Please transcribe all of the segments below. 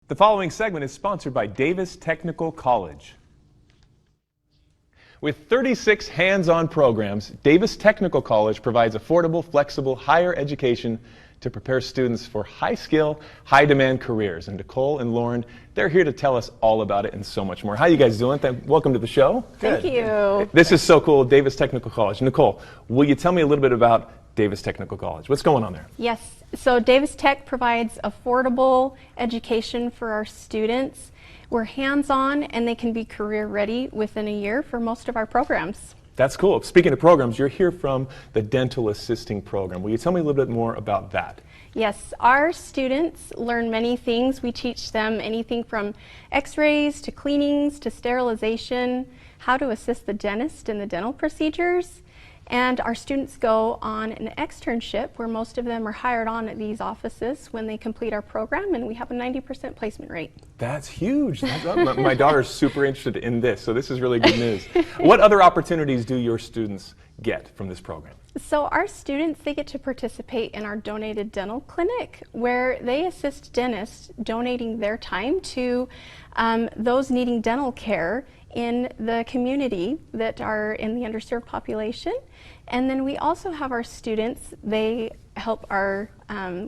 The following segment is sponsored by Davis Technical College. With 36 hands-on programs, Davis Technical College provides affordable, flexible, higher education to prepare students for high-skill, high-demand careers. And Nicole and Lauren, they're here to tell us all about it and so much more. How are you guys doing? Welcome to the show. Thank you. This is so cool, Davis Technical College. Nicole, will you tell me a little bit about Davis Technical College? What's going on there? Yes, so Davis Tech provides affordable education for our students. We're hands-on and they can be career ready within a year for most of our programs. That's cool. Speaking of programs, you're here from the Dental Assisting Program. Will you tell me a little bit more about that? Yes, our students learn many things. We teach them anything from x-rays to cleanings to sterilization, how to assist the dentist in the dental procedures. And our students go on an externship where most of them are hired on at these offices when they complete our program, and we have a 90% placement rate. That's huge. My daughter's super interested in this, so this is really good news. What other opportunities do your students get from this program? So our students, they get to participate in our donated dental clinic where they assist dentists donating their time to those needing dental care in the community that are in the underserved population. And then we also have our students, they help our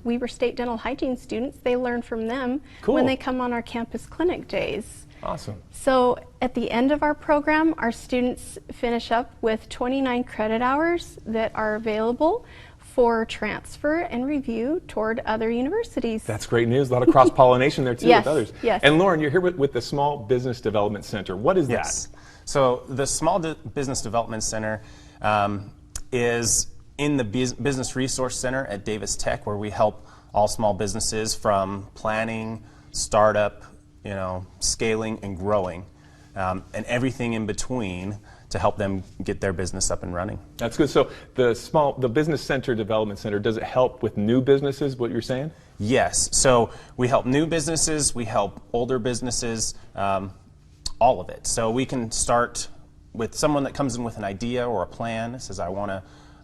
Weber State dental hygiene students. They learn from them when they come on our campus clinic days. Awesome. So at the end of our program, our students finish up with 29 credit hours that are available for transfer and review toward other universities. That's great news. A lot of cross-pollination there too with others. Yes. And Lauren, you're here with the Small Business Development Center. What is that? So the Small Business Development Center is in the Business Resource Center at Davis Tech, where we help all small businesses from planning, startup, scaling and growing, and everything in between to help them get their business up and running. That's good. So the Business Center Development Center, does it help with new businesses, what you're saying? Yes. So we help new businesses, we help older businesses, all of it. So we can start with someone that comes in with an idea or a plan, says I want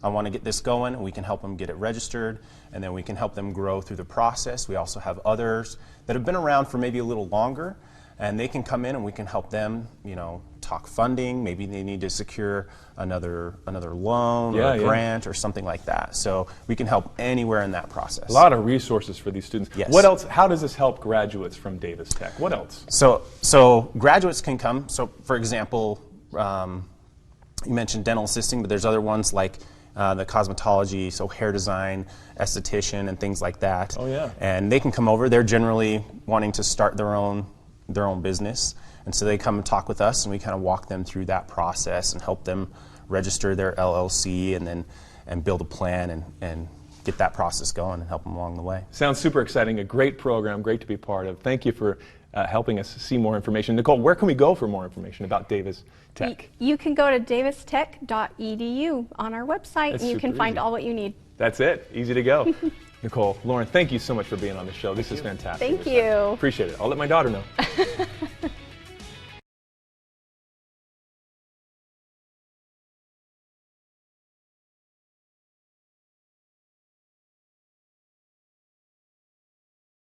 to get this going. We can help them get it registered, and then we can help them grow through the process. We also have others that have been around for maybe a little longer, and they can come in and we can help them, talk funding. Maybe they need to secure another loan or a grant or something like that. So we can help anywhere in that process. A lot of resources for these students. Yes. What else? How does this help graduates from Davis Tech? What else? So graduates can come. So for example, you mentioned dental assisting, but there's other ones like the cosmetology, so hair design, esthetician, and things like that. Oh yeah. And they can come over. They're generally wanting to start their own business, and so they come and talk with us, and we kind of walk them through that process and help them register their LLC and build a plan and get that process going and help them along the way. Sounds super exciting. A great program, great to be part of. Thank you for helping us see more information. Nicole, where can we go for more information about Davis Tech? You can go to davistech.edu on our website, and you can find all what you need. That's it. Easy to go. Nicole, Lauren, thank you so much for being on the show. This is fantastic. Thank you. Appreciate it. I'll let my daughter know.